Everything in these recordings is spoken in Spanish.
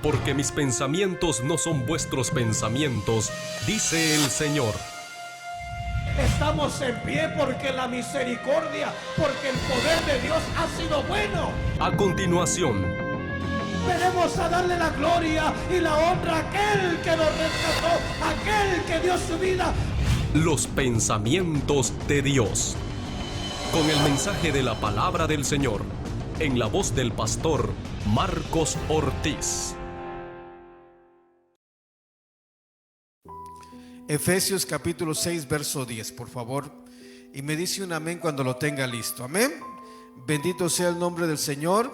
Porque mis pensamientos no son vuestros pensamientos, dice el Señor. Estamos en pie porque la misericordia, porque el poder de Dios ha sido bueno. A continuación, Venimos a darle la gloria y la honra a aquel que nos rescató, aquel que dio su vida. los pensamientos de Dios. Con el mensaje de la palabra del Señor, en la voz del pastor Marcos Ortiz. Efesios capítulo 6, verso 10, por favor. Y me dice un amén cuando lo tenga listo. Amén. Bendito sea el nombre del Señor.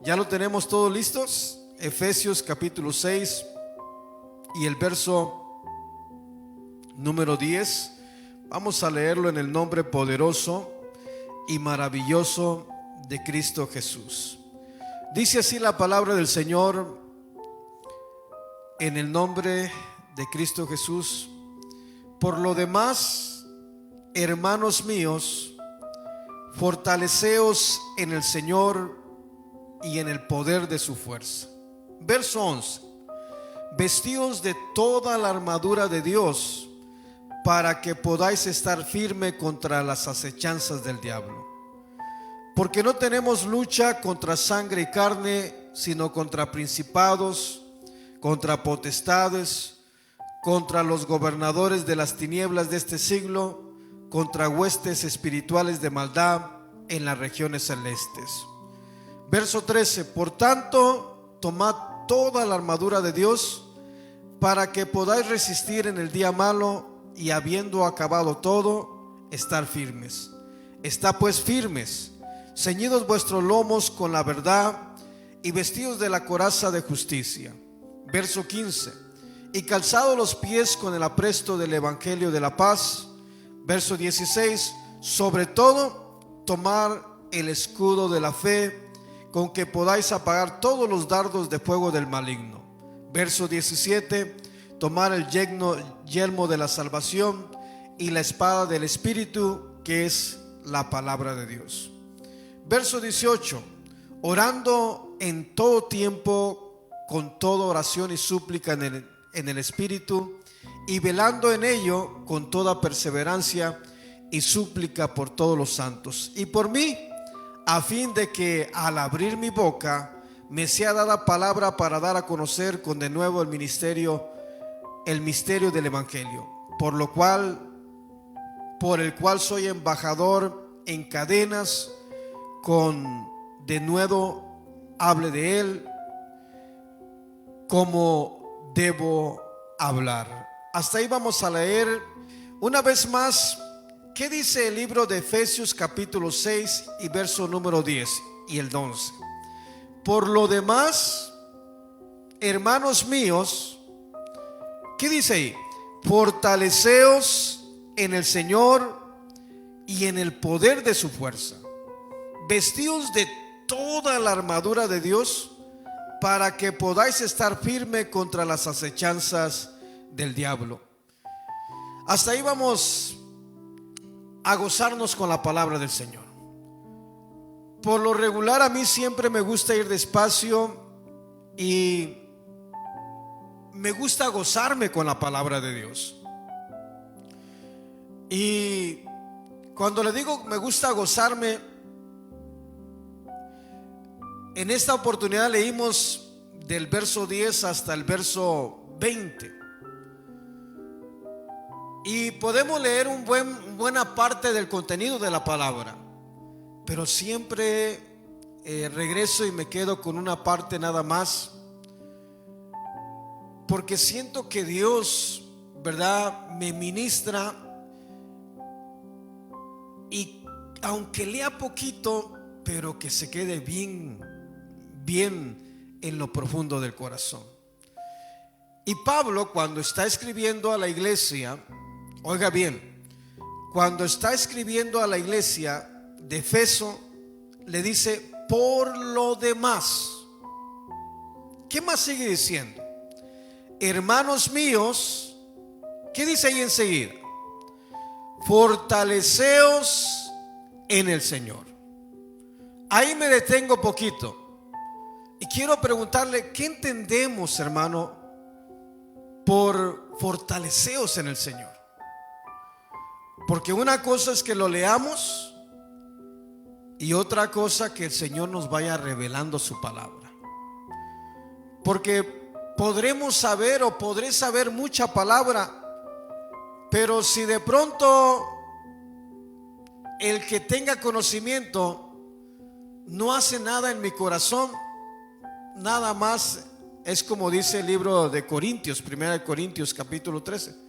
¿Ya lo tenemos todos listos? Efesios capítulo 6 y el verso número 10. Vamos a leerlo en el nombre poderoso y maravilloso de Cristo Jesús. Dice así la palabra del Señor en el nombre de Cristo Jesús. Por lo demás, hermanos míos, fortaleceos en el Señor y en el poder de su fuerza. Verso 11. Vestíos de toda la armadura de Dios para que podáis estar firme contra las acechanzas del diablo. Porque no tenemos lucha contra sangre y carne, sino contra principados, contra potestades, contra los gobernadores de las tinieblas de este siglo, contra huestes espirituales de maldad en las regiones celestes. Verso 13. Por tanto, tomad toda la armadura de Dios para que podáis resistir en el día malo y habiendo acabado todo, estar firmes. Estad pues firmes, ceñidos vuestros lomos con la verdad y vestidos de la coraza de justicia. Verso 15. Y calzados los pies con el apresto del evangelio de la paz. Verso 16. Sobre todo, tomar el escudo de la fe, con que podáis apagar todos los dardos de fuego del maligno. Verso 17. Tomar el yelmo de la salvación y la espada del Espíritu, que es la palabra de Dios. Verso 18. Orando en todo tiempo con toda oración y súplica en el Espíritu, y velando en ello con toda perseverancia y súplica por todos los santos y por mí, a fin de que al abrir mi boca me sea dada palabra para dar a conocer con de nuevo el misterio del evangelio, por el cual soy embajador en cadenas, con de nuevo hable de él como debo hablar. Hasta ahí vamos a leer una vez más. ¿Qué dice el libro de Efesios capítulo 6 y verso número 10 y el 11? Por lo demás, hermanos míos, ¿qué dice ahí? Fortaleceos en el Señor y en el poder de su fuerza. Vestíos de toda la armadura de Dios para que podáis estar firme contra las acechanzas del diablo. Hasta ahí vamos a gozarnos con la palabra del Señor. Por lo regular a mí siempre me gusta ir despacio y me gusta gozarme con la palabra de Dios. Y cuando le digo me gusta gozarme, en esta oportunidad leímos del verso 10 hasta el verso 20. Y podemos leer buena parte del contenido de la palabra, pero siempre regreso y me quedo con una parte nada más, porque siento que Dios, ¿verdad?, me ministra, y aunque lea poquito, pero que se quede bien en lo profundo del corazón. Y Pablo, cuando está escribiendo a la iglesia, oiga bien, cuando está escribiendo a la iglesia de Efeso, le dice por lo demás. ¿Qué más sigue diciendo? Hermanos míos, ¿qué dice ahí enseguida? Fortaleceos en el Señor. Ahí me detengo poquito. Y quiero preguntarle, ¿qué entendemos, hermano, por fortaleceos en el Señor? Porque una cosa es que lo leamos y otra cosa que el Señor nos vaya revelando su palabra. Porque podremos saber o podré saber mucha palabra, pero si de pronto el que tenga conocimiento no hace nada en mi corazón, nada más es como dice el libro de Corintios, 1 Corintios capítulo 13.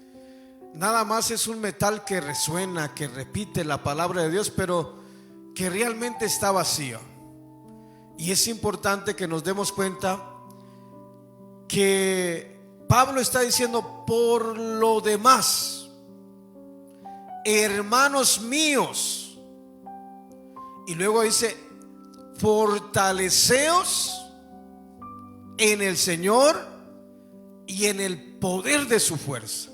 Nada más es un metal que resuena, que repite la palabra de Dios, pero que realmente está vacío. Y es importante que nos demos cuenta que Pablo está diciendo: por lo demás, hermanos míos, y luego dice: fortaleceos en el Señor y en el poder de su fuerza.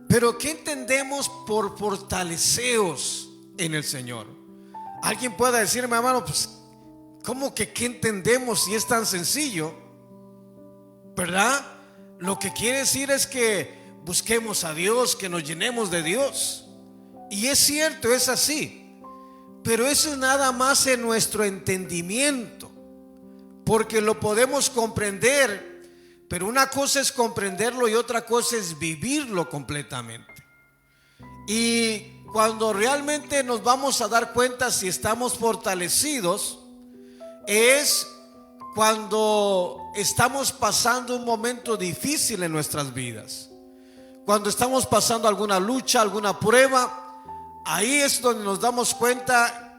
Pero ¿qué entendemos por fortaleceos en el Señor? Alguien pueda decirme, hermano, pues ¿cómo que qué entendemos si es tan sencillo? ¿Verdad? Lo que quiere decir es que busquemos a Dios, que nos llenemos de Dios. Y es cierto, es así. Pero eso es nada más en nuestro entendimiento, porque lo podemos comprender, pero una cosa es comprenderlo y otra cosa es vivirlo completamente. Y cuando realmente nos vamos a dar cuenta si estamos fortalecidos, es cuando estamos pasando un momento difícil en nuestras vidas, cuando estamos pasando alguna lucha, alguna prueba. Ahí es donde nos damos cuenta,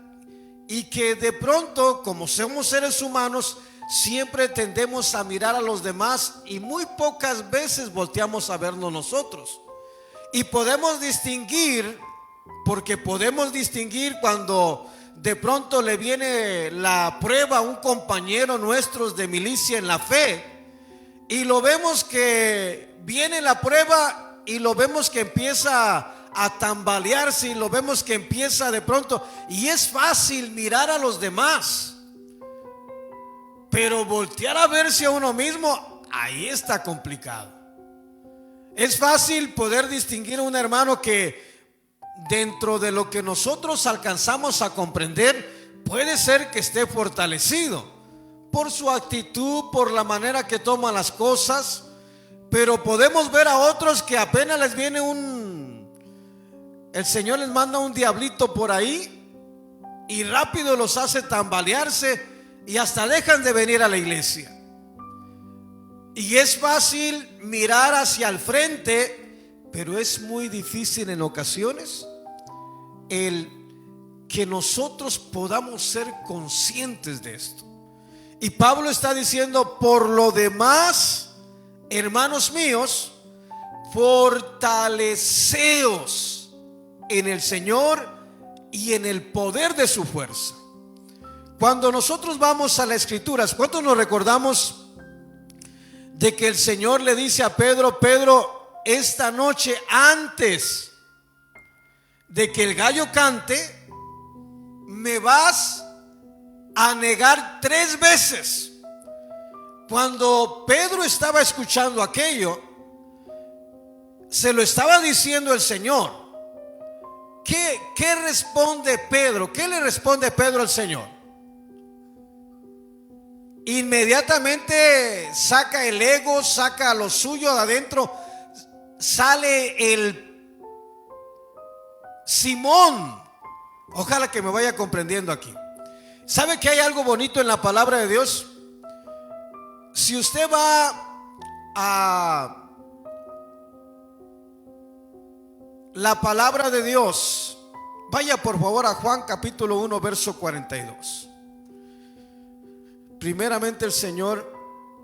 y que de pronto, como somos seres humanos, siempre tendemos a mirar a los demás y muy pocas veces volteamos a vernos nosotros. Y podemos distinguir, porque podemos distinguir cuando de pronto le viene la prueba a un compañero nuestro de milicia en la fe, y lo vemos que viene la prueba y lo vemos que empieza a tambalearse, y lo vemos que empieza de pronto, y es fácil mirar a los demás, pero voltear a verse a uno mismo, ahí está complicado. Es fácil poder distinguir a un hermano que dentro de lo que nosotros alcanzamos a comprender, puede ser que esté fortalecido por su actitud, por la manera que toma las cosas, pero podemos ver a otros que apenas les viene el Señor les manda un diablito por ahí y rápido los hace tambalearse y hasta dejan de venir a la iglesia. Y es fácil mirar hacia el frente, pero es muy difícil en ocasiones el que nosotros podamos ser conscientes de esto. Y Pablo está diciendo: por lo demás, hermanos míos, fortaleceos en el Señor y en el poder de su fuerza. Cuando nosotros vamos a las Escrituras, ¿cuántos nos recordamos de que el Señor le dice a Pedro: Pedro, esta noche antes de que el gallo cante, me vas a negar 3 veces? Cuando Pedro estaba escuchando aquello, se lo estaba diciendo el Señor. ¿Qué responde Pedro? ¿Qué le responde Pedro al Señor? Inmediatamente saca el ego, saca lo suyo de adentro, sale el Simón. Ojalá que me vaya comprendiendo aquí. ¿Sabe que hay algo bonito en la palabra de Dios? Si usted va a la palabra de Dios, vaya por favor a Juan capítulo 1 verso 42. Primeramente el Señor,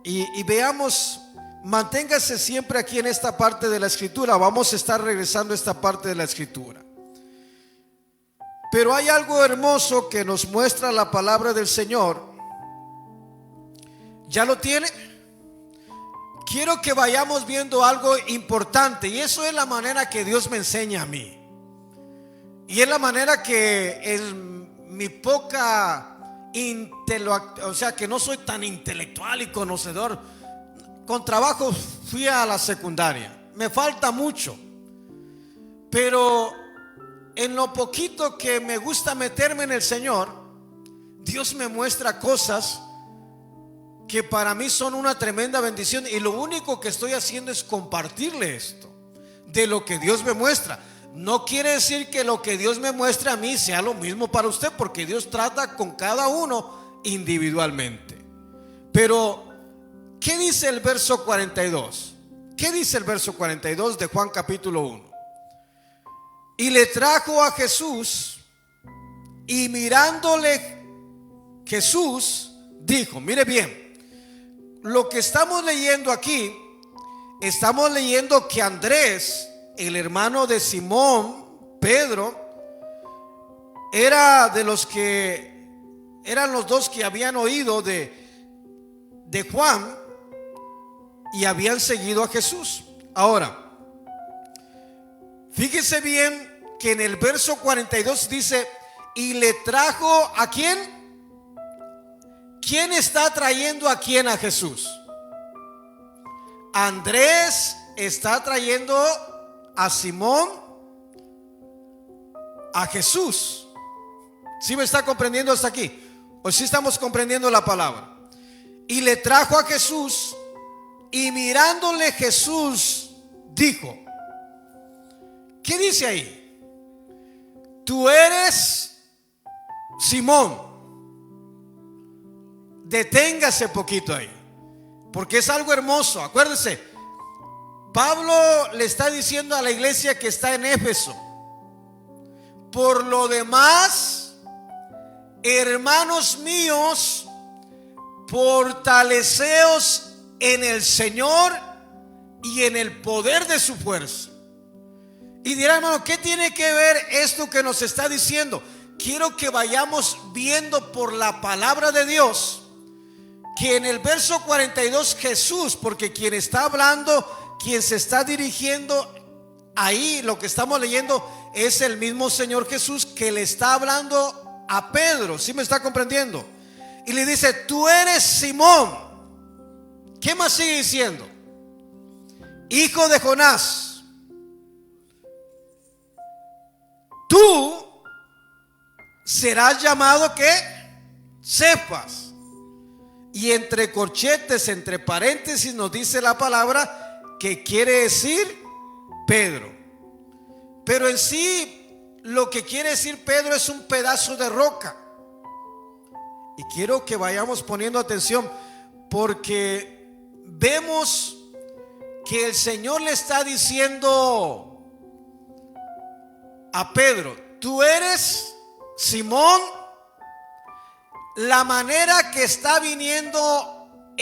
y veamos, manténgase siempre aquí en esta parte de la escritura. Vamos a estar regresando a esta parte de la escritura, pero hay algo hermoso que nos muestra la palabra del Señor. ¿Ya lo tiene? Quiero que vayamos viendo algo importante, y eso es la manera que Dios me enseña a mí, y es la manera que en mi poca o sea, que no soy tan intelectual y conocedor. Con trabajo fui a la secundaria, me falta mucho, pero en lo poquito que me gusta meterme en el Señor, Dios me muestra cosas que para mí son una tremenda bendición, y lo único que estoy haciendo es compartirle esto de lo que Dios me muestra. No quiere decir que lo que Dios me muestre a mí sea lo mismo para usted, porque Dios trata con cada uno individualmente. Pero ¿qué dice el verso 42? ¿Qué dice el verso 42 de Juan capítulo 1? Y le trajo a Jesús, y mirándole Jesús dijo, mire bien, lo que estamos leyendo aquí, estamos leyendo que Andrés, el hermano de Simón, Pedro, era de los que eran los dos que habían oído de Juan y habían seguido a Jesús. Ahora, fíjese bien que en el verso 42 dice, y le trajo ¿a quién? ¿Quién está trayendo a quién a Jesús? Andrés está trayendo a Simón a Jesús. ¿Sí me está comprendiendo hasta aquí? ¿O sí estamos comprendiendo la palabra? Y le trajo a Jesús, y mirándole Jesús dijo, ¿qué dice ahí? Tú eres Simón. Deténgase poquito ahí, porque es algo hermoso. Acuérdese, Pablo le está diciendo a la iglesia que está en Éfeso: por lo demás, hermanos míos, fortaleceos en el Señor y en el poder de su fuerza. Y dirá, hermano, ¿qué tiene que ver esto que nos está diciendo? Quiero que vayamos viendo por la palabra de Dios que en el verso 42 Jesús, porque quien está hablando, quien se está dirigiendo ahí, lo que estamos leyendo, es el mismo Señor Jesús que le está hablando a Pedro. ¿Sí me está comprendiendo? Y le dice, tú eres Simón. ¿Qué más sigue diciendo? Hijo de Jonás. Tú serás llamado ¿qué? Cefas. Y entre corchetes, entre paréntesis, nos dice la palabra que quiere decir Pedro. Pero en sí, lo que quiere decir Pedro es un pedazo de roca. Y quiero que vayamos poniendo atención, porque vemos que el Señor le está diciendo a Pedro, tú eres Simón. La manera que está viniendo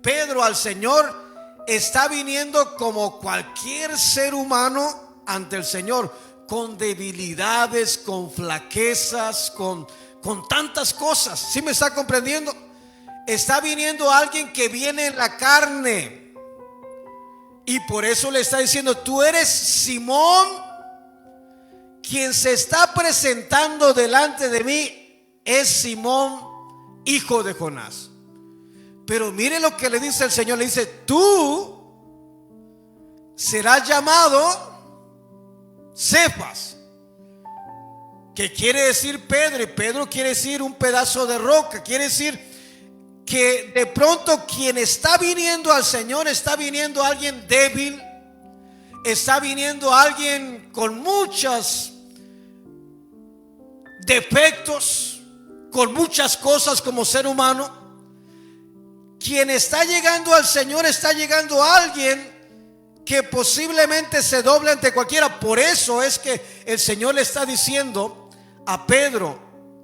Pedro al Señor, está viniendo como cualquier ser humano ante el Señor, con debilidades, con flaquezas, con tantas cosas. ¿Sí me está comprendiendo? Está viniendo alguien que viene en la carne, y por eso le está diciendo, tú eres Simón. Quien se está presentando delante de mí es Simón, hijo de Jonás. Pero mire lo que le dice el Señor. Le dice, tú serás llamado Cefas, que quiere decir Pedro, y Pedro quiere decir un pedazo de roca. Quiere decir que de pronto quien está viniendo al Señor, está viniendo alguien débil, está viniendo alguien con muchos defectos, con muchas cosas como ser humano. Quien está llegando al Señor, está llegando a alguien que posiblemente se doble ante cualquiera. Por eso es que el Señor le está diciendo a Pedro,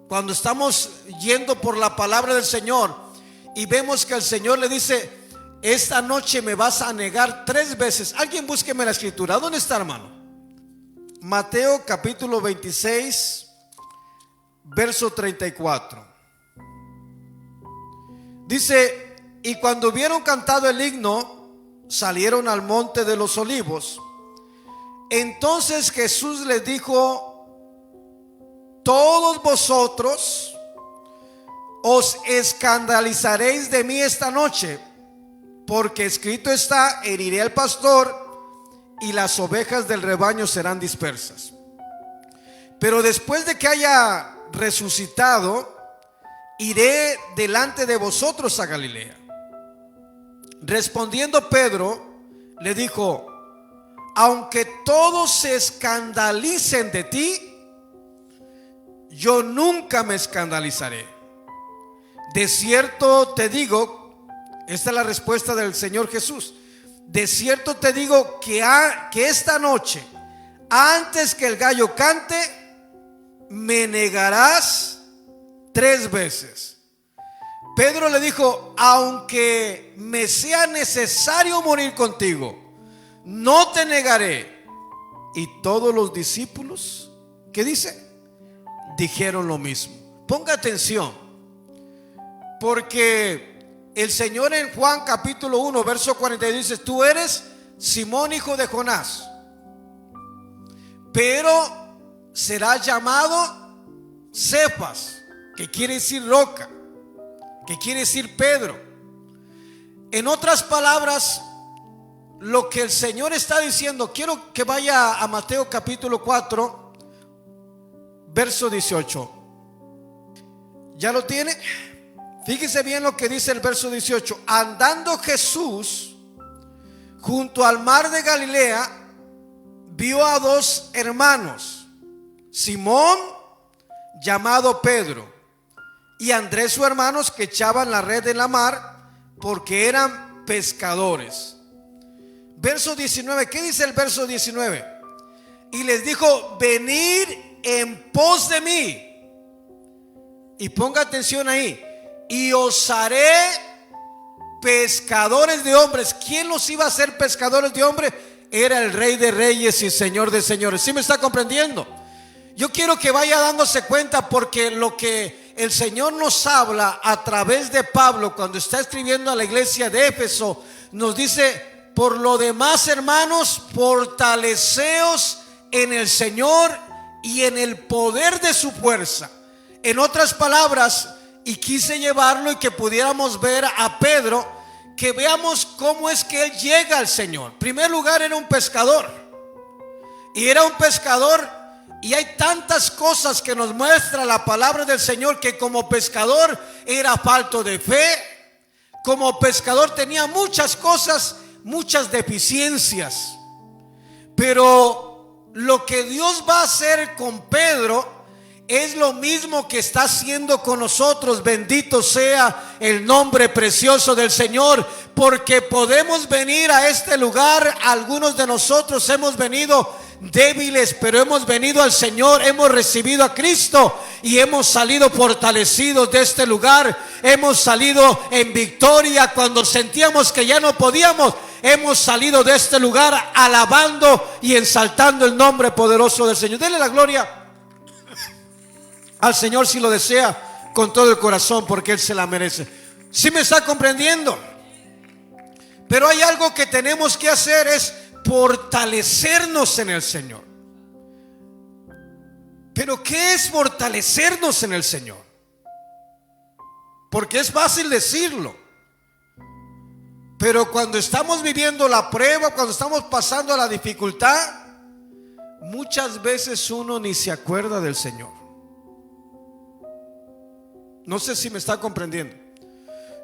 cuando estamos yendo por la palabra del Señor y vemos que el Señor le dice, esta noche me vas a negar 3 veces. Alguien búsqueme la escritura. ¿Dónde está, hermano? Mateo capítulo 26 verso 34. Dice, y cuando hubieron cantado el himno, salieron al monte de los olivos. Entonces Jesús les dijo, todos vosotros os escandalizaréis de mí esta noche, porque escrito está: heriré al pastor y las ovejas del rebaño serán dispersas. Pero después de que haya resucitado, iré delante de vosotros a Galilea. Respondiendo Pedro, le dijo: aunque todos se escandalicen de ti, yo nunca me escandalizaré. De cierto te digo, esta es la respuesta del Señor Jesús: de cierto te digo que esta noche, antes que el gallo cante, me negarás 3 veces. Pedro le dijo: aunque me sea necesario morir contigo, no te negaré. Y todos los discípulos, ¿qué dice? Dijeron lo mismo. Ponga atención, porque el Señor en Juan capítulo 1 verso 42 dice: tú eres Simón, hijo de Jonás, pero serás llamado Cefas, que quiere decir roca, que quiere decir Pedro. En otras palabras, lo que el Señor está diciendo, quiero que vaya a Mateo capítulo 4 verso 18. ¿Ya lo tiene? Fíjese bien lo que dice el verso 18. Andando Jesús junto al mar de Galilea, vio a 2 hermanos, Simón, llamado Pedro, y Andrés su hermano, que echaban la red en la mar, porque eran pescadores. Verso 19, ¿qué dice el verso 19? Y les dijo: venid en pos de mí. Y ponga atención ahí: y os haré pescadores de hombres. ¿Quién los iba a hacer pescadores de hombres? Era el Rey de Reyes y Señor de Señores. ¿Sí me está comprendiendo? Yo quiero que vaya dándose cuenta, porque lo que el Señor nos habla a través de Pablo cuando está escribiendo a la iglesia de Éfeso, nos dice: por lo demás, hermanos, fortaleceos en el Señor y en el poder de su fuerza. En otras palabras, y quise llevarlo y que pudiéramos ver a Pedro, que veamos cómo es que él llega al Señor. En primer lugar, era un pescador, y era un pescador, y hay tantas cosas que nos muestra la palabra del Señor, que como pescador era falto de fe, como pescador tenía muchas cosas, muchas deficiencias. Pero lo que Dios va a hacer con Pedro es lo mismo que está haciendo con nosotros. Bendito sea el nombre precioso del Señor, porque podemos venir a este lugar. Algunos de nosotros hemos venido débiles, pero hemos venido al Señor, hemos recibido a Cristo y hemos salido fortalecidos de este lugar. Hemos salido en victoria cuando sentíamos que ya no podíamos. Hemos salido de este lugar alabando y exaltando el nombre poderoso del Señor. Denle la gloria al Señor si lo desea con todo el corazón, porque Él se la merece. ¿Sí me está comprendiendo? Pero hay algo que tenemos que hacer, es fortalecernos en el Señor. ¿Pero qué es fortalecernos en el Señor? Porque es fácil decirlo, pero cuando estamos viviendo la prueba, cuando estamos pasando la dificultad, muchas veces uno ni se acuerda del Señor. No sé si me está comprendiendo.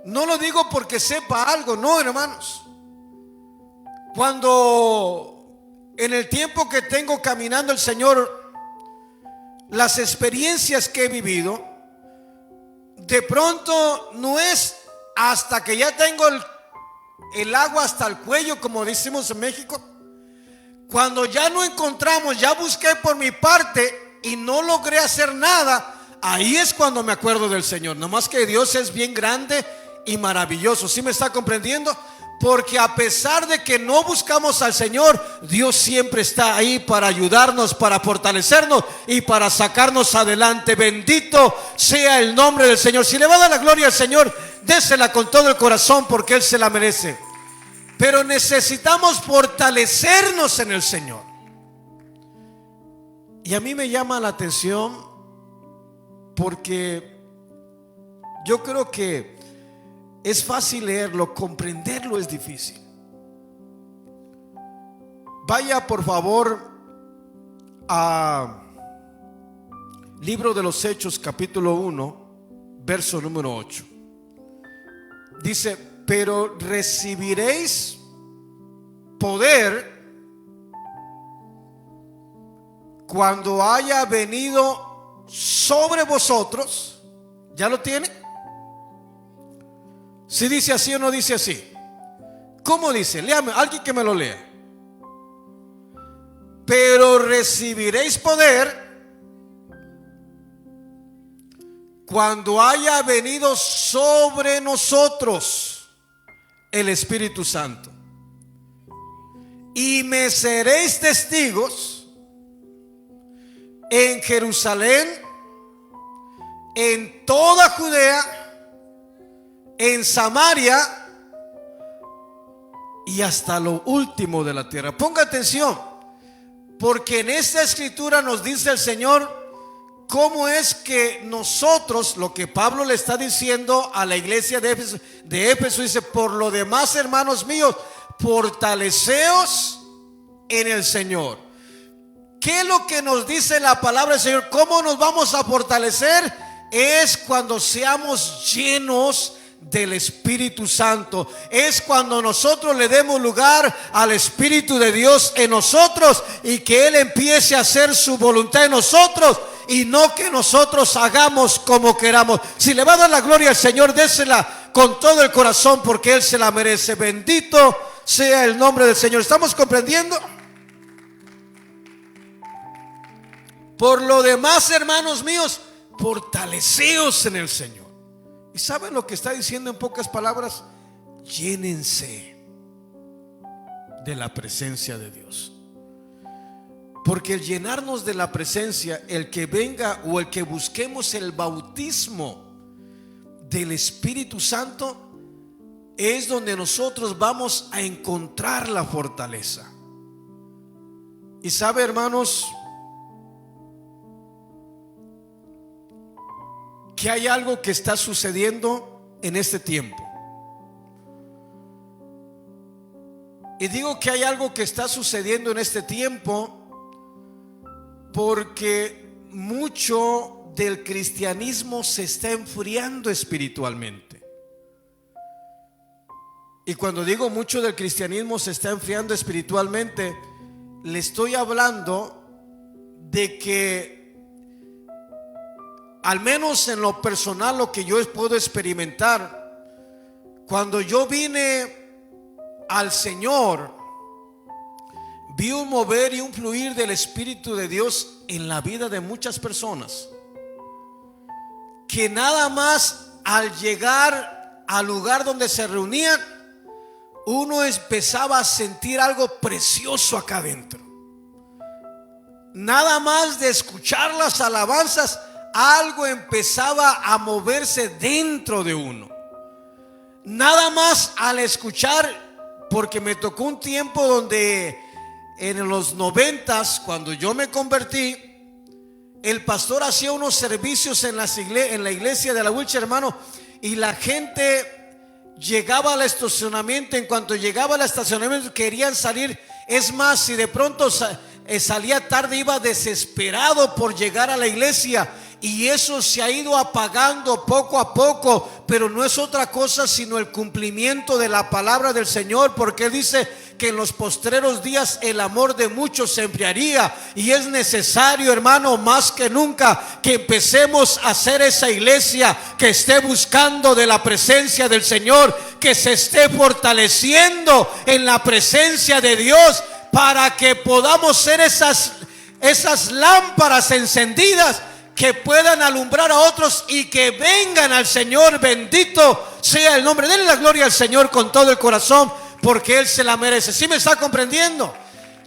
No lo digo porque sepa algo, no, hermanos. Cuando en el tiempo que tengo caminando el Señor, las experiencias que he vivido, de pronto no es hasta que ya tengo el agua hasta el cuello, como decimos en México. Cuando ya no encontramos, ya busqué por mi parte y no logré hacer nada, ahí es cuando me acuerdo del Señor. Nomás que Dios es bien grande y maravilloso. ¿Sí me está comprendiendo? Porque a pesar de que no buscamos al Señor, Dios siempre está ahí para ayudarnos, para fortalecernos y para sacarnos adelante. Bendito sea el nombre del Señor. Si le va a dar la gloria al Señor, désela con todo el corazón, porque Él se la merece. Pero necesitamos fortalecernos en el Señor. Y a mí me llama la atención, porque Yo creo que es fácil leerlo, comprenderlo es difícil. Vaya por favor a Libro de los Hechos, capítulo 1, verso número 8. Dice: pero recibiréis poder cuando haya venido sobre vosotros. ¿Ya lo tiene? ¿Si dice así o no dice así? ¿Cómo dice? Léame, alguien que me lo lea. Pero recibiréis poder cuando haya venido sobre nosotros el Espíritu Santo, y me seréis testigos en Jerusalén, en toda Judea, en Samaria y hasta lo último de la tierra. Ponga atención, porque en esta escritura nos dice el Señor cómo es que nosotros, lo que Pablo le está diciendo a la iglesia de Éfeso, dice: por lo demás, hermanos míos, fortaleceos en el Señor. ¿Qué es lo que nos dice la palabra del Señor? ¿Cómo nos vamos a fortalecer? Es cuando seamos llenos del Espíritu Santo. Es cuando nosotros le demos lugar al Espíritu de Dios en nosotros y que Él empiece a hacer su voluntad en nosotros, y no que nosotros hagamos como queramos. Si le va a dar la gloria al Señor, désela con todo el corazón, porque Él se la merece. Bendito sea el nombre del Señor. ¿Estamos comprendiendo? Por lo demás, hermanos míos, fortaleceos en el Señor. ¿Y saben lo que está diciendo en pocas palabras? Llénense de la presencia de Dios. Porque el llenarnos de la presencia, el que venga o el que busquemos el bautismo del Espíritu Santo, es donde nosotros vamos a encontrar la fortaleza. Y sabe, hermanos, que hay algo que está sucediendo en este tiempo. Y digo que hay algo que está sucediendo en este tiempo porque mucho del cristianismo se está enfriando espiritualmente. Y cuando digo mucho del cristianismo se está enfriando espiritualmente, le estoy hablando de que, al menos en lo personal, lo que yo puedo experimentar, cuando yo vine al Señor, vi un mover y un fluir del Espíritu de Dios en la vida de muchas personas, que nada más al llegar al lugar donde se reunían, uno empezaba a sentir algo precioso acá adentro. Nada más de escuchar las alabanzas, algo empezaba a moverse dentro de uno. Nada más al escuchar, porque me tocó un tiempo donde en los 90s, cuando yo me convertí, el pastor hacía unos servicios en la iglesia de la Wilshire, hermano, y la gente llegaba al estacionamiento. En cuanto llegaba al estacionamiento querían salir. Es más, si de pronto salía tarde, iba desesperado por llegar a la iglesia. Y eso se ha ido apagando poco a poco, pero no es otra cosa sino el cumplimiento de la palabra del Señor, porque Él dice que en los postreros días el amor de muchos se enfriaría. Y es necesario, hermano, más que nunca, que empecemos a hacer esa iglesia que esté buscando de la presencia del Señor, que se esté fortaleciendo en la presencia de Dios, para que podamos ser esas lámparas encendidas que puedan alumbrar a otros y que vengan al Señor. Bendito sea el nombre. Denle la gloria al Señor con todo el corazón, porque Él se la merece. ¿Sí me está comprendiendo?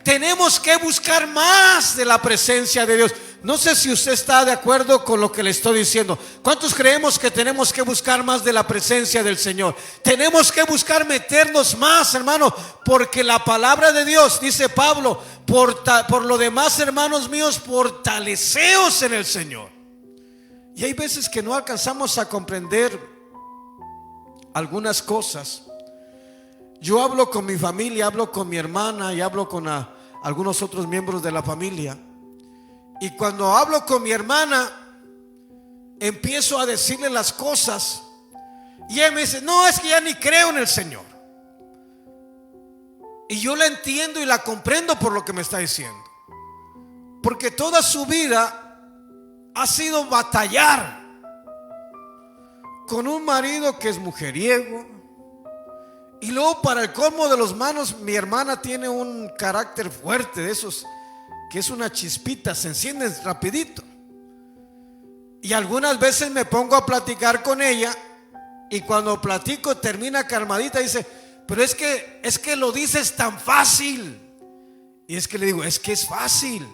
Tenemos que buscar más de la presencia de Dios. No sé si usted está de acuerdo con lo que le estoy diciendo. ¿Cuántos creemos que tenemos que buscar más de la presencia del Señor? Tenemos que buscar meternos más, hermano, porque la palabra de Dios, dice Pablo, por lo demás, hermanos míos, fortaleceos en el Señor. Y hay veces que no alcanzamos a comprender algunas cosas. Yo hablo con mi familia, hablo con mi hermana y hablo con algunos otros miembros de la familia. Y cuando hablo con mi hermana, empiezo a decirle las cosas y ella me dice: no, es que ya ni creo en el Señor. Y yo la entiendo y la comprendo por lo que me está diciendo, porque toda su vida ha sido batallar con un marido que es mujeriego. Y luego, para el colmo de los males, mi hermana tiene un carácter fuerte, de esos que es una chispita, se enciende rapidito. Y algunas veces me pongo a platicar con ella, y cuando platico termina calmadita y dice: pero es que lo dices tan fácil. Y es que le digo: es que es fácil,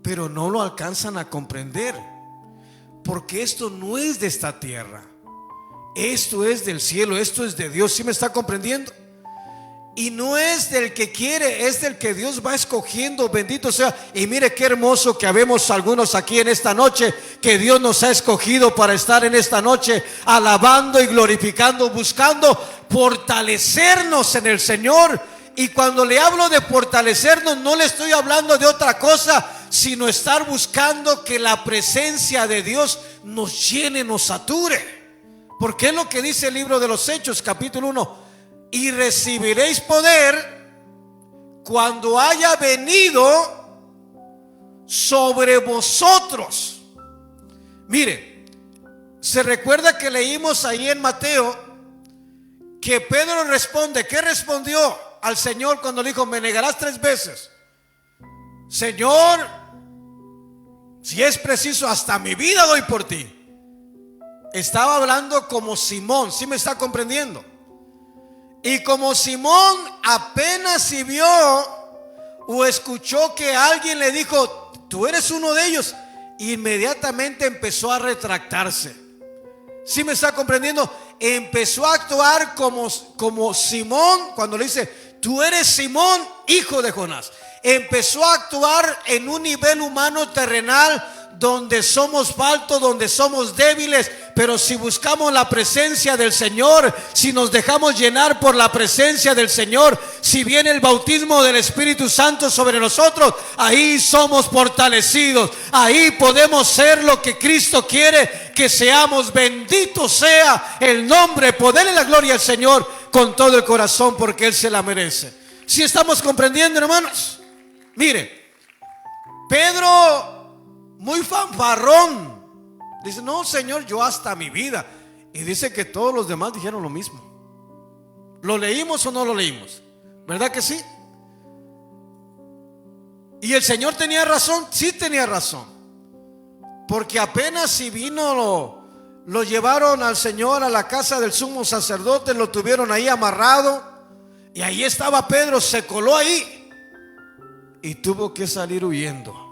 pero no lo alcanzan a comprender, porque esto no es de esta tierra, esto es del cielo, esto es de Dios. ¿Sí me está comprendiendo? Y no es del que quiere, es del que Dios va escogiendo. Bendito sea. Y mire qué hermoso que habemos algunos aquí en esta noche, que Dios nos ha escogido para estar en esta noche alabando y glorificando, buscando fortalecernos en el Señor. Y cuando le hablo de fortalecernos, no le estoy hablando de otra cosa, sino estar buscando que la presencia de Dios nos llene, nos sature. Porque es lo que dice el libro de los Hechos, capítulo 1: y recibiréis poder cuando haya venido sobre vosotros. Mire, se recuerda que leímos ahí en Mateo que Pedro responde. ¿Qué respondió al Señor cuando le dijo: me negarás 3 veces? Señor, si es preciso, hasta mi vida doy por ti. Estaba hablando como Simón. ¿Sí me está comprendiendo? Y como Simón apenas si vio o escuchó que alguien le dijo: tú eres uno de ellos, inmediatamente empezó a retractarse. ¿Sí me está comprendiendo? Empezó a actuar como Simón cuando le dice: tú eres Simón, hijo de Jonás. Empezó a actuar en un nivel humano terrenal, donde somos faltos, donde somos débiles. Pero si buscamos la presencia del Señor, si nos dejamos llenar por la presencia del Señor, si viene el bautismo del Espíritu Santo sobre nosotros, ahí somos fortalecidos. Ahí podemos ser lo que Cristo quiere que seamos. Bendito sea el nombre. Poderle la gloria al Señor con todo el corazón, porque Él se la merece. ¿Sí estamos comprendiendo, hermanos? Mire, Pedro, muy fanfarrón, dice: no, Señor, yo hasta mi vida. Y dice que todos los demás dijeron lo mismo. ¿Lo leímos o no lo leímos? ¿Verdad que sí? Y el Señor tenía razón. Sí tenía razón, porque apenas si vino, lo llevaron al Señor a la casa del sumo sacerdote, lo tuvieron ahí amarrado, y ahí estaba Pedro, se coló ahí y tuvo que salir huyendo.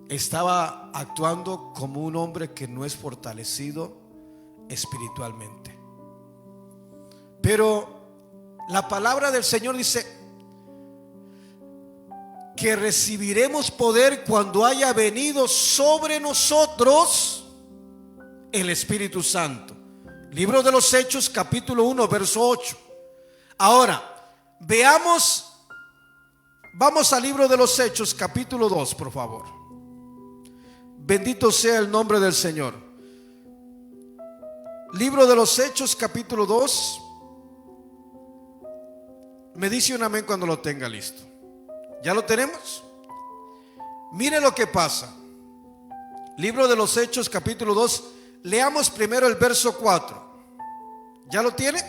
Estaba actuando como un hombre que no es fortalecido espiritualmente. Pero la palabra del Señor dice que recibiremos poder cuando haya venido sobre nosotros el Espíritu Santo. Libro de los Hechos, capítulo 1, verso 8. Ahora, veamos, vamos al libro de los Hechos, capítulo 2, por favor. Bendito sea el nombre del Señor. Libro de los Hechos, capítulo 2. Me dice un amén cuando lo tenga listo. ¿Ya lo tenemos? Mire lo que pasa. Libro de los Hechos, capítulo 2. Leamos primero el verso 4. ¿Ya lo tiene?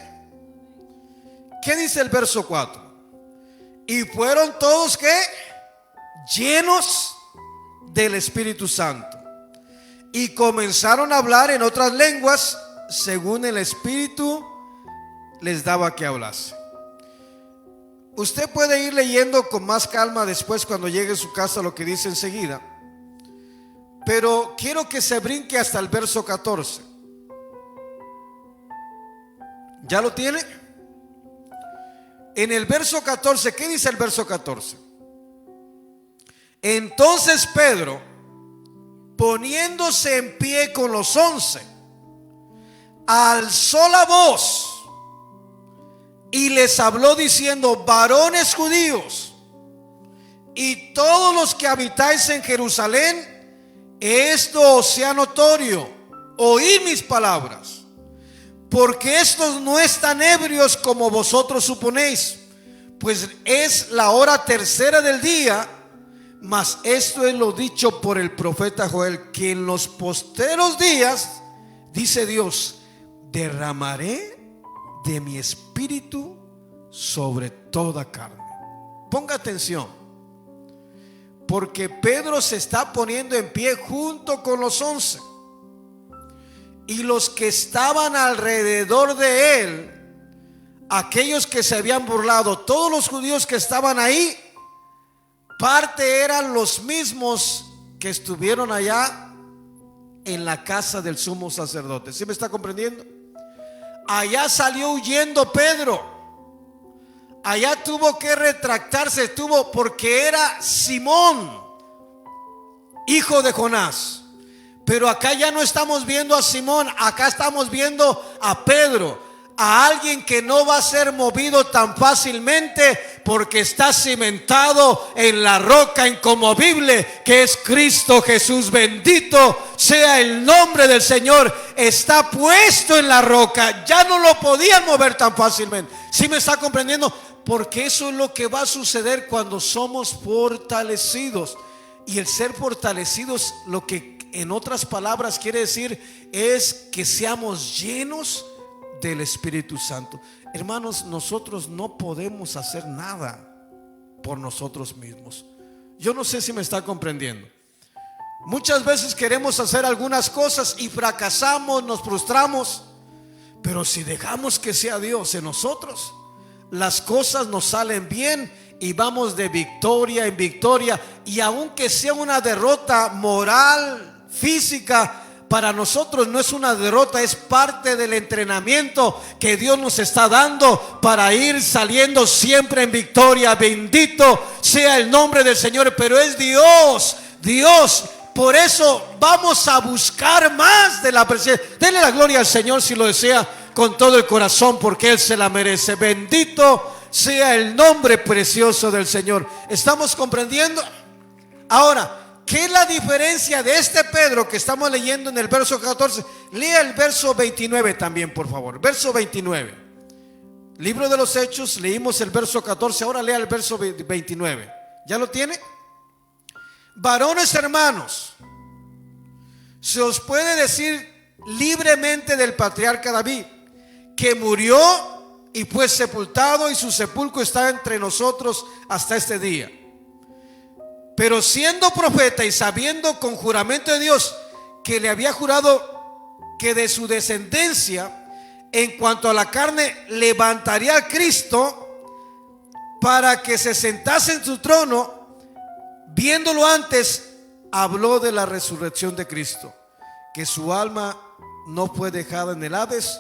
¿Qué dice el verso 4? Y fueron todos, ¿qué? Llenos del Espíritu Santo, y comenzaron a hablar en otras lenguas según el Espíritu les daba que hablase. Usted puede ir leyendo con más calma después cuando llegue a su casa lo que dice enseguida, pero quiero que se brinque hasta el verso 14. ¿Ya lo tiene? En el verso 14, ¿qué dice el verso 14? Entonces Pedro poniéndose en pie con los 11, alzó la voz y les habló diciendo: varones judíos y todos los que habitáis en Jerusalén, esto os sea notorio, oíd mis palabras, porque estos no están ebrios como vosotros suponéis, pues es la hora tercera del día. Mas esto es lo dicho por el profeta Joel, que en los posteros días, dice Dios, derramaré de mi espíritu sobre toda carne. Ponga atención, porque Pedro se está poniendo en pie junto con los 11, y los que estaban alrededor de él, aquellos que se habían burlado, todos los judíos que estaban ahí, parte eran los mismos que estuvieron allá en la casa del sumo sacerdote. ¿Sí me está comprendiendo? Allá salió huyendo Pedro. Allá tuvo que retractarse, porque era Simón, hijo de Jonás. Pero acá ya no estamos viendo a Simón, acá estamos viendo a Pedro, a alguien que no va a ser movido tan fácilmente, porque está cimentado en la roca inconmovible que es Cristo Jesús. Bendito sea el nombre del Señor. Está puesto en la roca, ya no lo podían mover tan fácilmente. ¿Sí me está comprendiendo? Porque eso es lo que va a suceder cuando somos fortalecidos. Y el ser fortalecidos, lo que en otras palabras quiere decir, es que seamos llenos del Espíritu Santo. Hermanos, nosotros no podemos hacer nada por nosotros mismos. Yo no sé si me está comprendiendo. Muchas veces queremos hacer algunas cosas y fracasamos, nos frustramos, pero si dejamos que sea Dios en nosotros, las cosas nos salen bien y vamos de victoria en victoria. Y aunque sea una derrota moral, física, para nosotros no es una derrota, es parte del entrenamiento que Dios nos está dando para ir saliendo siempre en victoria. Bendito sea el nombre del Señor. Pero es Dios. Por eso vamos a buscar más de la presencia. Denle la gloria al Señor si lo desea con todo el corazón, porque Él se la merece. Bendito sea el nombre precioso del Señor. ¿Estamos comprendiendo? Ahora, ¿qué es la diferencia de este Pedro que estamos leyendo en el verso 14? Lea el verso 29 también, por favor. Verso 29. Libro de los Hechos, leímos el verso 14. Ahora lea el verso 29. ¿Ya lo tiene? Varones hermanos, se os puede decir libremente del patriarca David, que murió y fue sepultado, y su sepulcro está entre nosotros hasta este día. Pero siendo profeta y sabiendo con juramento de Dios que le había jurado que de su descendencia, en cuanto a la carne, levantaría a Cristo para que se sentase en su trono, viéndolo antes, habló de la resurrección de Cristo, que su alma no fue dejada en el Hades,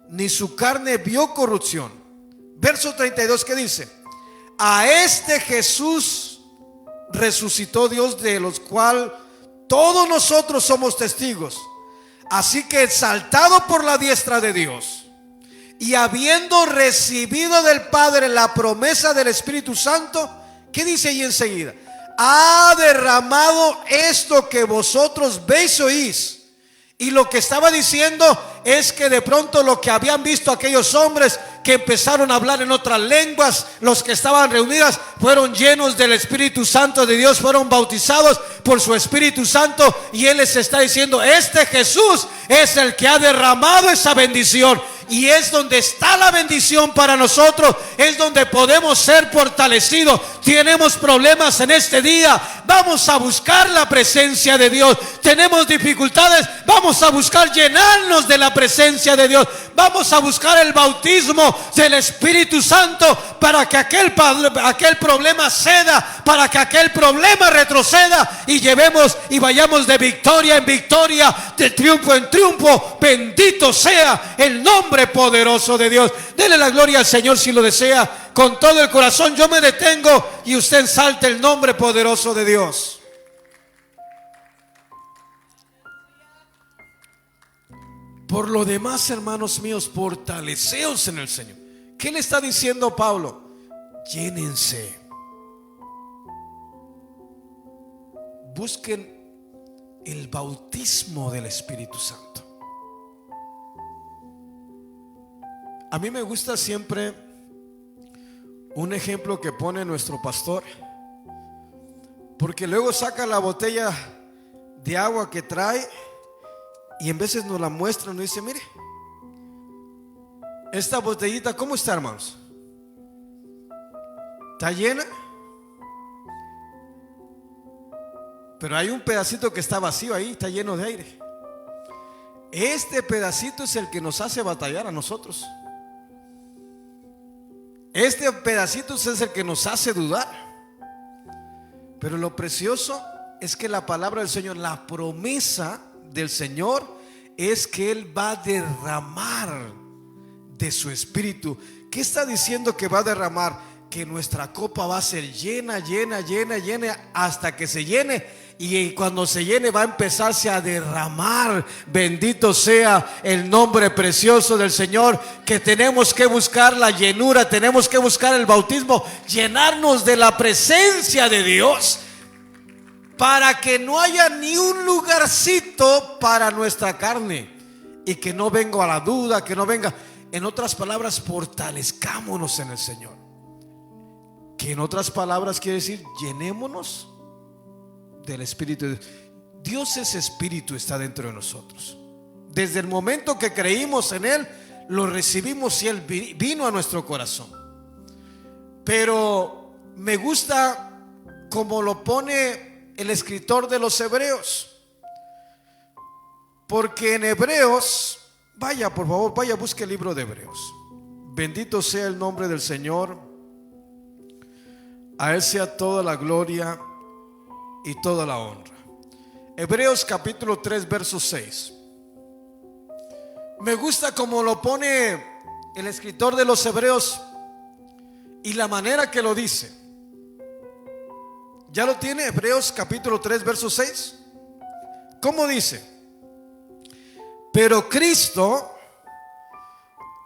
ni su carne vio corrupción. Verso 32, ¿qué dice? A este Jesús resucitó Dios, de los cuales todos nosotros somos testigos. Así que, exaltado por la diestra de Dios y habiendo recibido del Padre la promesa del Espíritu Santo, ¿qué dice ahí enseguida? Ha derramado esto que vosotros veis y oís. Y lo que estaba diciendo es que de pronto lo que habían visto aquellos hombres que empezaron a hablar en otras lenguas, los que estaban reunidos, fueron llenos del Espíritu Santo de Dios, fueron bautizados por su Espíritu Santo. Y Él les está diciendo: este Jesús es el que ha derramado esa bendición. Y es donde está la bendición para nosotros, es donde podemos ser fortalecidos. Tenemos problemas en este día, vamos a buscar la presencia de Dios. Tenemos dificultades, vamos a buscar llenarnos de la presencia de Dios. Vamos a buscar el bautismo del Espíritu Santo para que aquel problema ceda, para que aquel problema retroceda, y llevemos y vayamos de victoria en victoria, de triunfo en triunfo. Bendito sea el nombre poderoso de Dios. Dele la gloria al Señor si lo desea con todo el corazón. Yo me detengo y usted ensalte el nombre poderoso de Dios. Por lo demás, hermanos míos, fortaleceos en el Señor. ¿Qué le está diciendo Pablo? Llénense. Busquen el bautismo del Espíritu Santo. A mí me gusta siempre un ejemplo que pone nuestro pastor, porque luego saca la botella de agua que trae y en veces nos la muestra y nos dice: mire, esta botellita, ¿cómo está, hermanos? ¿Está llena? Pero hay un pedacito que está vacío ahí, está lleno de aire. Este pedacito es el que nos hace batallar a nosotros. Este pedacito es el que nos hace dudar. Pero lo precioso es que la palabra del Señor, la promesa del Señor, es que Él va a derramar de su espíritu. ¿Qué está diciendo que va a derramar? Que nuestra copa va a ser llena, llena, llena, llena, hasta que se llene. Y cuando se llene va a empezarse a derramar. Bendito sea el nombre precioso del Señor. Que tenemos que buscar la llenura, tenemos que buscar el bautismo, llenarnos de la presencia de Dios, para que no haya ni un lugarcito para nuestra carne y que no venga a la duda, que no venga. En otras palabras, fortalezcámonos en el Señor. Que en otras palabras quiere decir, llenémonos del Espíritu de Dios. Dios es Espíritu, está dentro de nosotros. Desde el momento que creímos en Él, lo recibimos y Él vino a nuestro corazón. Pero me gusta como lo pone el escritor de los Hebreos, porque en Hebreos, vaya por favor, vaya, busque el libro de Hebreos. Bendito sea el nombre del Señor. A Él sea toda la gloria y toda la honra. Hebreos capítulo 3 verso 6. Me gusta como lo pone el escritor de los Hebreos y la manera que lo dice. ¿Ya lo tiene? Hebreos capítulo 3 verso 6. ¿Cómo dice? Pero Cristo,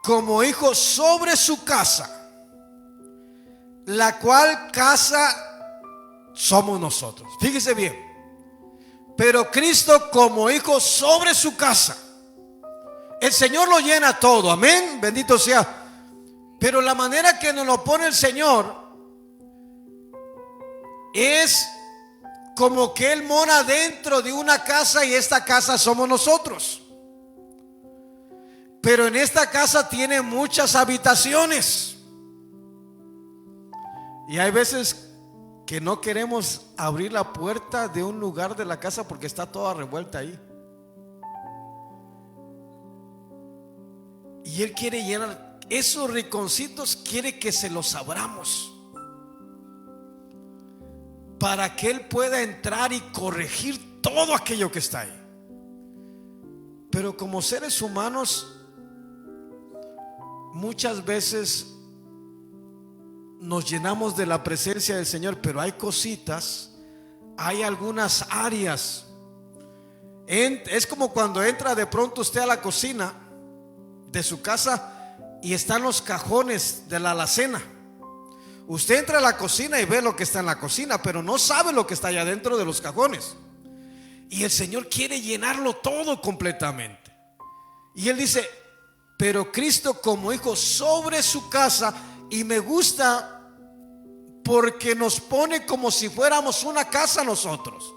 como hijo sobre su casa, la cual casa somos nosotros. Fíjese bien. Pero Cristo como hijo sobre su casa. El Señor lo llena todo, amén, bendito sea. Pero la manera que nos lo pone el Señor es como que Él mora dentro de una casa y esta casa somos nosotros. Pero en esta casa tiene muchas habitaciones. Y hay veces que no queremos abrir la puerta de un lugar de la casa porque está toda revuelta ahí. Y Él quiere llenar esos rinconcitos, quiere que se los abramos para que Él pueda entrar y corregir todo aquello que está ahí. Pero como seres humanos, muchas veces nos llenamos de la presencia del Señor, pero hay cositas, hay algunas áreas. Es como cuando entra de pronto usted a la cocina de su casa y están los cajones de la alacena. Usted entra a la cocina y ve lo que está en la cocina, pero no sabe lo que está allá dentro de los cajones. Y el Señor quiere llenarlo todo completamente. Y Él dice, pero Cristo como hijo sobre su casa. Y me gusta porque nos pone como si fuéramos una casa nosotros.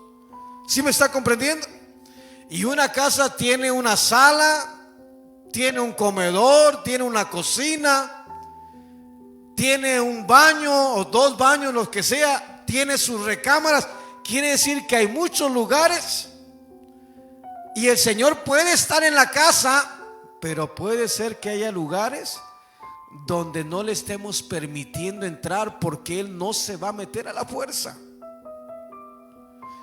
¿Sí me está comprendiendo? Y una casa tiene una sala, tiene un comedor, tiene una cocina, tiene un baño o dos baños, lo que sea, tiene sus recámaras. Quiere decir que hay muchos lugares. Y el Señor puede estar en la casa, pero puede ser que haya lugares donde no le estemos permitiendo entrar, porque Él no se va a meter a la fuerza.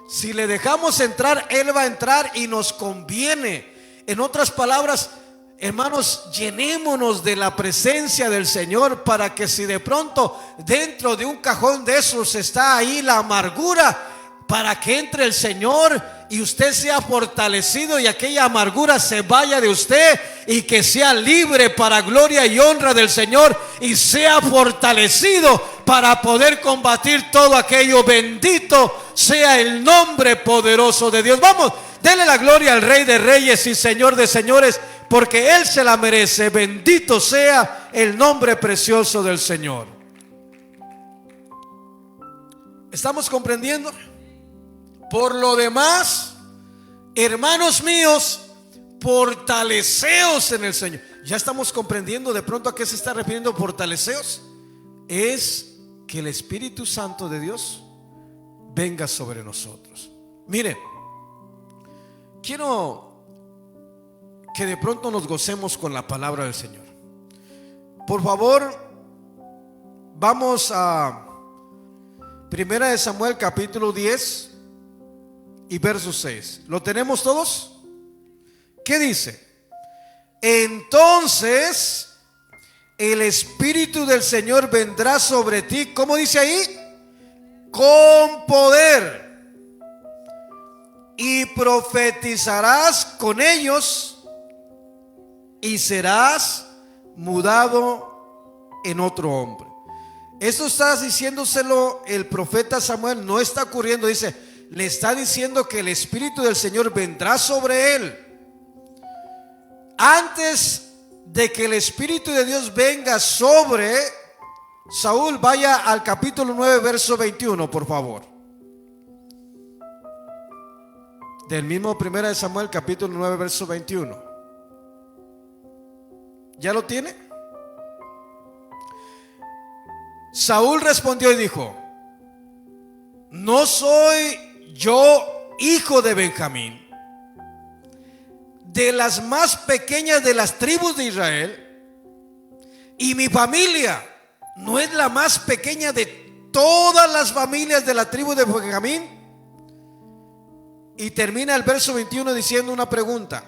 Si le dejamos entrar, Él va a entrar y nos conviene. En otras palabras, hermanos, llenémonos de la presencia del Señor, para que si de pronto dentro de un cajón de esos está ahí la amargura, para que entre el Señor y usted sea fortalecido y aquella amargura se vaya de usted y que sea libre para gloria y honra del Señor y sea fortalecido para poder combatir todo aquello. Bendito sea el nombre poderoso de Dios. Vamos, denle la gloria al Rey de Reyes y Señor de Señores, porque Él se la merece. Bendito sea el nombre precioso del Señor. ¿Estamos comprendiendo? Por lo demás, hermanos míos, fortaleceos en el Señor. ¿Ya estamos comprendiendo de pronto a qué se está refiriendo fortaleceos? Es que el Espíritu Santo de Dios venga sobre nosotros. Miren, quiero que de pronto nos gocemos con la palabra del Señor. Por favor, vamos a Primera de Samuel capítulo 10 y verso 6. ¿Lo tenemos todos? ¿Qué dice? Entonces el Espíritu del Señor vendrá sobre ti. ¿Cómo dice ahí? Con poder, y profetizarás con ellos y serás mudado en otro hombre. Esto está diciéndoselo el profeta Samuel, no está ocurriendo. Dice, le está diciendo que el Espíritu del Señor vendrá sobre él. Antes de que el Espíritu de Dios venga sobre Saúl, vaya al capítulo 9 verso 21, por favor. Del mismo Primera de Samuel capítulo 9 verso 21. ¿Ya lo tiene? Saúl respondió y dijo: ¿no soy yo hijo de Benjamín, de las más pequeñas de las tribus de Israel? Y mi familia no es la más pequeña de todas las familias de la tribu de Benjamín. Y termina el verso 21 diciendo una pregunta: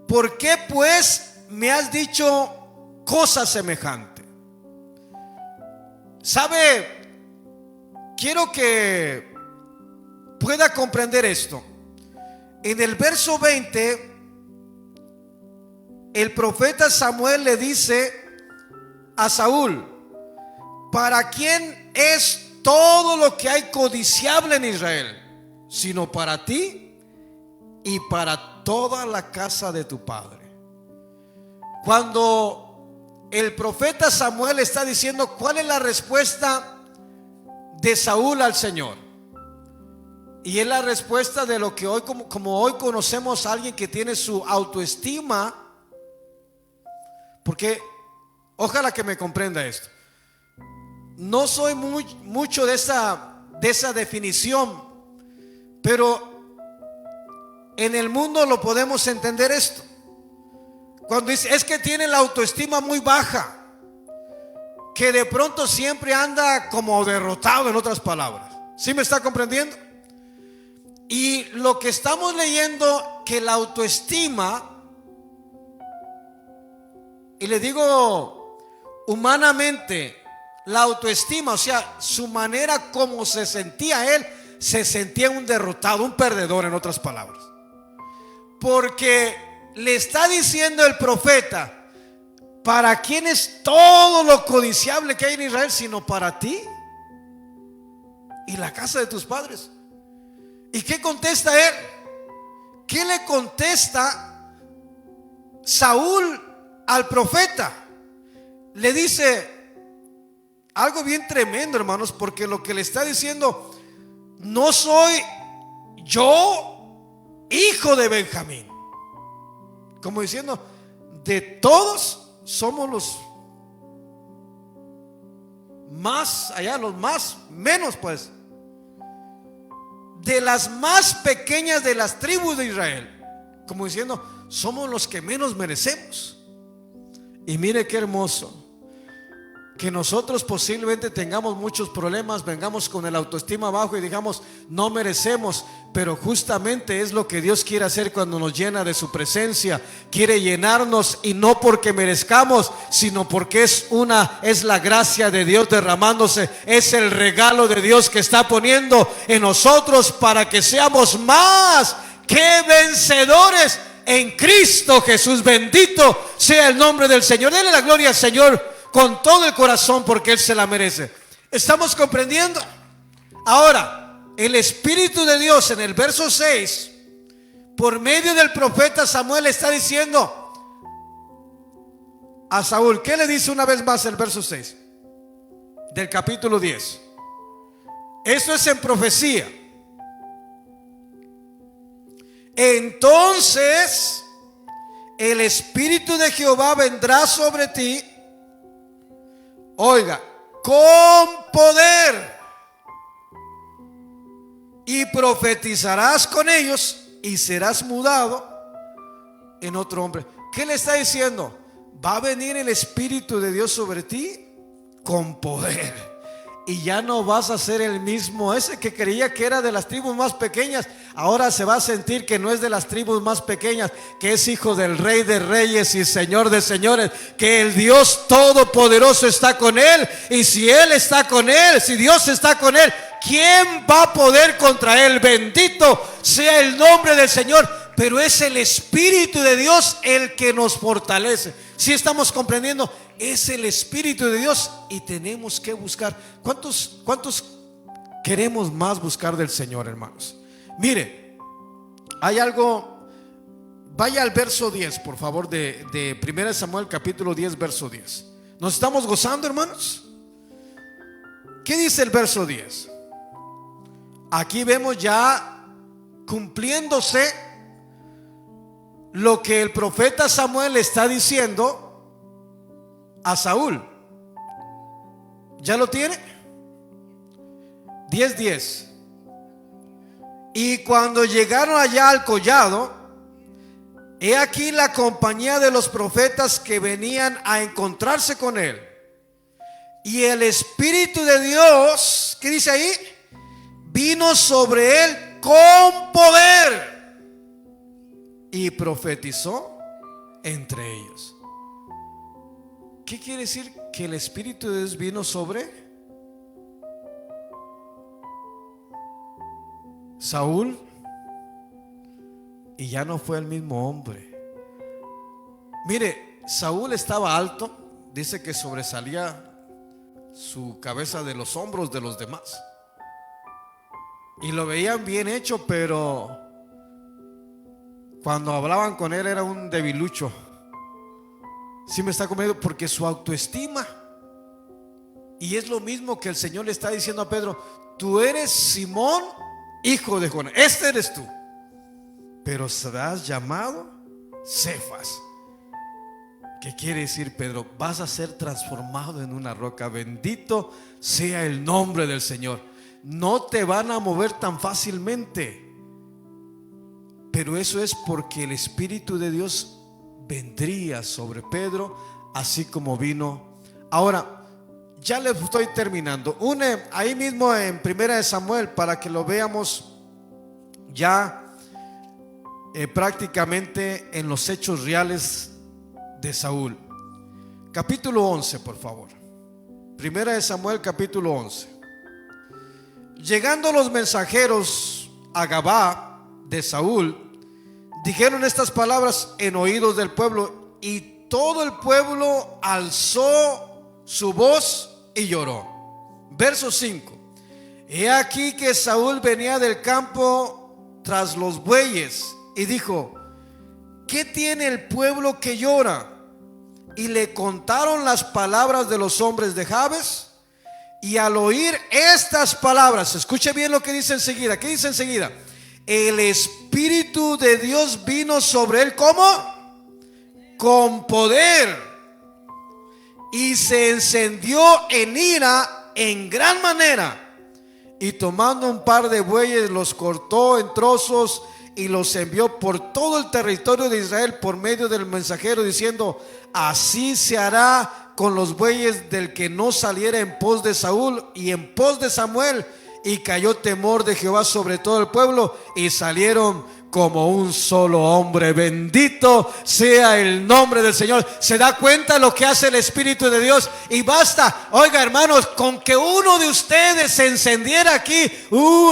¿por qué pues me has dicho cosa semejante? ¿Sabe? Quiero que pueda comprender esto. En el verso 20, el profeta Samuel le dice a Saúl: ¿para quién es todo lo que hay codiciable en Israel? Sino para ti y para toda la casa de tu padre. Cuando el profeta Samuel está diciendo cuál es la respuesta de Saúl al Señor, y es la respuesta de lo que hoy, como hoy conocemos a alguien que tiene su autoestima. Porque ojalá que me comprenda esto. No soy mucho de esa definición, pero en el mundo lo podemos entender esto. Cuando dice, es que tiene la autoestima muy baja, que de pronto siempre anda como derrotado, en otras palabras. ¿Sí me está comprendiendo? Y lo que estamos leyendo, que la autoestima, y le digo humanamente, la autoestima, o sea, su manera como se sentía él, se sentía un derrotado, un perdedor, en otras palabras. Porque le está diciendo el profeta: ¿para quién es todo lo codiciable que hay en Israel sino para ti y la casa de tus padres? ¿Y qué contesta él? ¿Qué le contesta Saúl al profeta? Le dice algo bien tremendo, hermanos, porque lo que le está diciendo: no soy yo hijo de Benjamín. Como diciendo, de todos somos los más allá, los más menos, pues, de las más pequeñas de las tribus de Israel. Como diciendo, somos los que menos merecemos. Y mire qué hermoso. que nosotros posiblemente tengamos muchos problemas, vengamos con el autoestima bajo y digamos no merecemos, pero justamente es lo que Dios quiere hacer cuando nos llena de su presencia. Quiere llenarnos, y no porque merezcamos, sino porque es la gracia de Dios derramándose, es el regalo de Dios que está poniendo en nosotros para que seamos más que vencedores en Cristo Jesús. Bendito sea el nombre del Señor. Denle la gloria al Señor con todo el corazón, porque Él se la merece. ¿Estamos comprendiendo? Ahora, el Espíritu de Dios en el verso 6, por medio del profeta Samuel, está diciendo a Saúl. ¿Qué le dice una vez más el verso 6 del capítulo 10? Esto es en profecía. Entonces el Espíritu de Jehová vendrá sobre ti, oiga, con poder, y profetizarás con ellos y serás mudado en otro hombre. ¿Qué le está diciendo? Va a venir el Espíritu de Dios sobre ti con poder. Y ya no vas a ser el mismo. Ese que creía que era de las tribus más pequeñas, ahora se va a sentir que no es de las tribus más pequeñas, que es hijo del Rey de Reyes y Señor de Señores, que el Dios Todopoderoso está con él. Y si Él está con él, si Dios está con él, ¿quién va a poder contra él? Bendito sea el nombre del Señor. Pero es el Espíritu de Dios el que nos fortalece. Si estamos comprendiendo, es el Espíritu de Dios y tenemos que buscar. ¿Cuántos queremos más buscar del Señor, hermanos? Mire, hay algo. Vaya al verso 10, por favor, de 1 Samuel capítulo 10, verso 10. ¿Nos estamos gozando, hermanos? ¿Qué dice el verso 10? Aquí vemos ya cumpliéndose lo que el profeta Samuel está diciendo a Saúl. ¿Ya lo tiene? 10:10. Y cuando llegaron allá al collado, he aquí la compañía de los profetas que venían a encontrarse con él. Y el Espíritu de Dios, ¿qué dice ahí? Vino sobre él con poder y profetizó entre ellos. ¿Qué quiere decir que el Espíritu de Dios vino sobre Saúl? Y ya no fue el mismo hombre. Mire, Saúl estaba alto, dice que sobresalía su cabeza de los hombros de los demás, y lo veían bien hecho, pero cuando hablaban con él era un debilucho. ¿Sí me está comiendo? Porque su autoestima. Y es lo mismo que el Señor le está diciendo a Pedro: tú eres Simón, hijo de Jonás, este eres tú, pero serás llamado Cefas. ¿Qué quiere decir, Pedro? Vas a ser transformado en una roca. Bendito sea el nombre del Señor. No te van a mover tan fácilmente, pero eso es porque el Espíritu de Dios vendría sobre Pedro, así como vino. Ahora, ya les estoy terminando. Ahí mismo en 1 Samuel, para que lo veamos ya prácticamente en los hechos reales de Saúl. Capítulo 11, por favor. 1 Samuel capítulo 11. Llegando los mensajeros a Gabá de Saúl, dijeron estas palabras en oídos del pueblo, y todo el pueblo alzó su voz y lloró. Verso 5. He aquí que Saúl venía del campo tras los bueyes y dijo: ¿qué tiene el pueblo que llora? Y le contaron las palabras de los hombres de Jabes. Y al oír estas palabras, escuche bien lo que dice enseguida. ¿Qué dice enseguida? El Espíritu de Dios vino sobre él. ¿Cómo? Con poder. Y se encendió en ira en gran manera. Y tomando un par de bueyes los cortó en trozos y los envió por todo el territorio de Israel por medio del mensajero, diciendo: así se hará con los bueyes del que no saliera en pos de Saúl y en pos de Samuel. Y cayó temor de Jehová sobre todo el pueblo, y salieron como un solo hombre. Bendito sea el nombre del Señor. ¿Se da cuenta lo que hace el Espíritu de Dios? Y basta, oiga hermanos, con que uno de ustedes se encendiera aquí,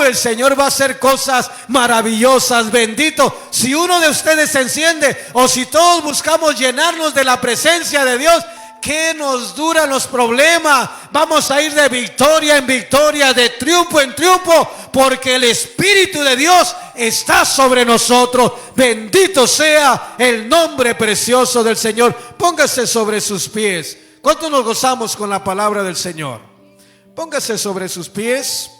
el Señor va a hacer cosas maravillosas. Bendito. Si uno de ustedes se enciende, o si todos buscamos llenarnos de la presencia de Dios, ¿qué nos duran los problemas? Vamos a ir de victoria en victoria, de triunfo en triunfo, porque el Espíritu de Dios está sobre nosotros. Bendito sea el nombre precioso del Señor. Póngase sobre sus pies. ¿Cuánto nos gozamos con la palabra del Señor? Póngase sobre sus pies.